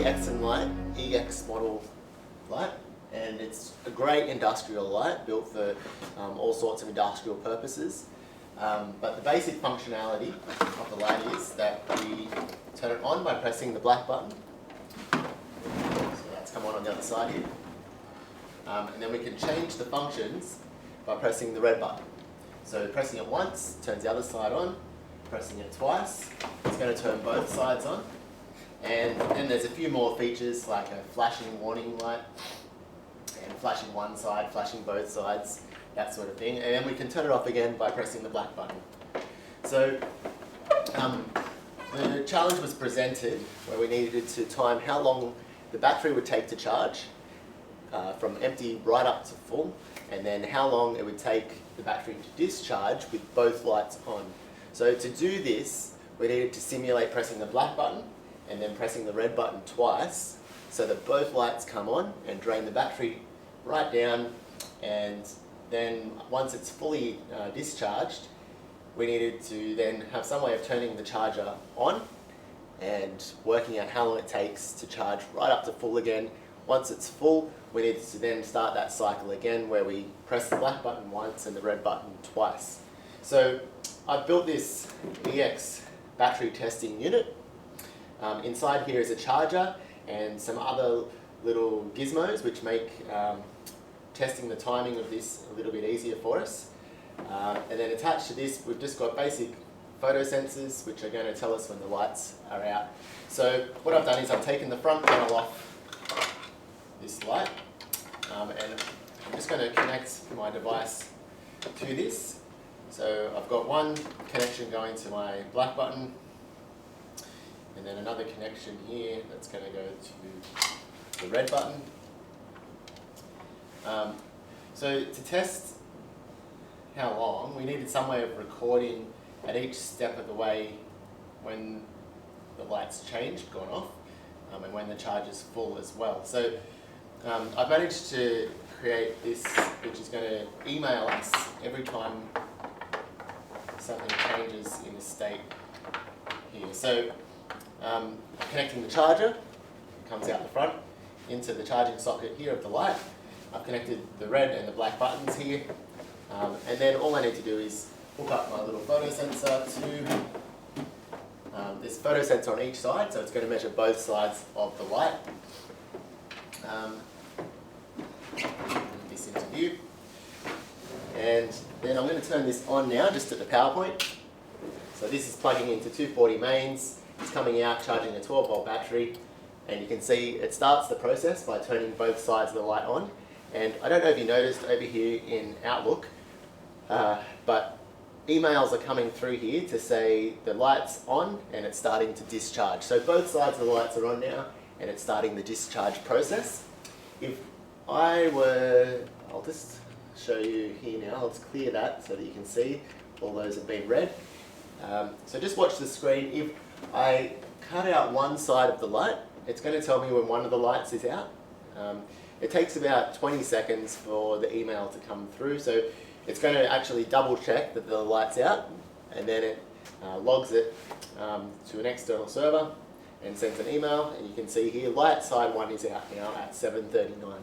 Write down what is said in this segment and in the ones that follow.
Exin Light EX model light, and it's a great industrial light built for all sorts of industrial purposes. But the basic functionality of the light is that we turn it on by pressing the black button. So that's come on the other side here. And then we can change the functions by pressing the red button. So pressing it once turns the other side on, pressing it twice, it's going to turn both sides on. And then there's a few more features like a flashing warning light, and flashing one side, flashing both sides, that sort of thing. And then we can turn it off again by pressing the black button. So the challenge was presented where we needed to time how long the battery would take to charge from empty right up to full, and then how long it would take the battery to discharge with both lights on. So to do this, we needed to simulate pressing the black button and then pressing the red button twice so that both lights come on and drain the battery right down, and then once it's fully discharged, we needed to then have some way of turning the charger on and working out how long it takes to charge right up to full again. Once it's full, we needed to then start that cycle again where we press the black button once and the red button twice. So I've built this EX battery testing unit. Inside here is a charger and some other little gizmos which make testing the timing of this a little bit easier for us. And then attached to this, we've just got basic photo sensors which are going to tell us when the lights are out. So what I've done is I've taken the front panel off this light, and I'm just going to connect my device to this. So I've got one connection going to my black button, and then another connection here that's going to go to the red button. So to test how long, we needed some way of recording at each step of the way when the light's changed, gone off, and when the charge is full as well. So I've managed to create this which is going to email us every time something changes in the state here. So connecting the charger, it comes out the front, into the charging socket here of the light. I've connected the red and the black buttons here, and then all I need to do is hook up my little photo sensor to this photo sensor on each side, so it's going to measure both sides of the light. This into view, and then I'm going to turn this on now just at the power point. So this is plugging into 240 mains, it's coming out charging a 12 volt battery, and you can see it starts the process by turning both sides of the light on. And I don't know if you noticed over here in Outlook, but emails are coming through here to say the light's on and it's starting to discharge. So both sides of the lights are on now and it's starting the discharge process. If I were, I'll just show you here now, let's clear that so that you can see all those have been red. So just watch the screen. If I cut out one side of the light, it's going to tell me when one of the lights is out. It takes about 20 seconds for the email to come through, so it's going to actually double check that the light's out, and then it logs it to an external server and sends an email, and you can see here light side 1 is out now at 7:39.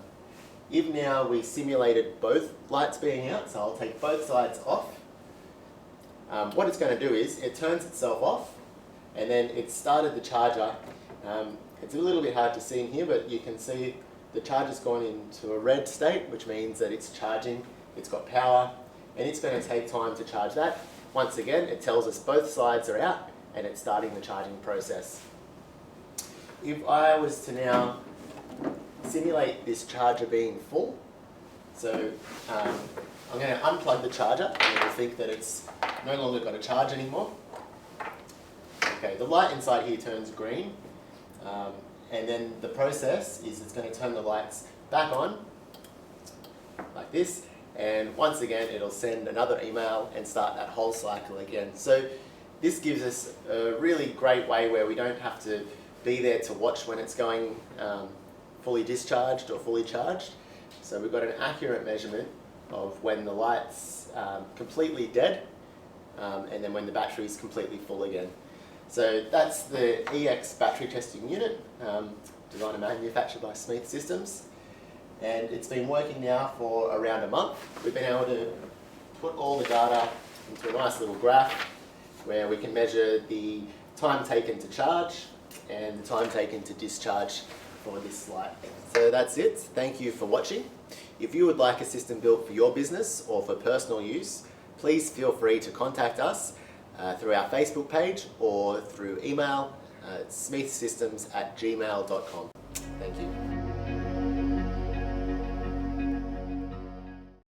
If now we simulated both lights being out, so I'll take both sides off, what it's going to do is it turns itself off, and then it started the charger. It's a little bit hard to see in here, but you can see the charger's gone into a red state, which means that it's charging, it's got power, and it's going to take time to charge that. Once again, it tells us both sides are out, and it's starting the charging process. If I was to now simulate this charger being full, so I'm going to unplug the charger, and you'll think that it's no longer got a charge anymore. Okay, the light inside here turns green. And then the process is it's going to turn the lights back on, like this, and once again it'll send another email and start that whole cycle again. So this gives us a really great way where we don't have to be there to watch when it's going fully discharged or fully charged. So we've got an accurate measurement of when the light's completely dead, and then when the battery is completely full again. So that's the EX battery testing unit. designed and manufactured by Smeeth Systems. And it's been working now for around a month. We've been able to put all the data into a nice little graph where we can measure the time taken to charge and the time taken to discharge for this light. So that's it. Thank you for watching. If you would like a system built for your business or for personal use, please feel free to contact us through our Facebook page or through email, smeethsystems@gmail.com.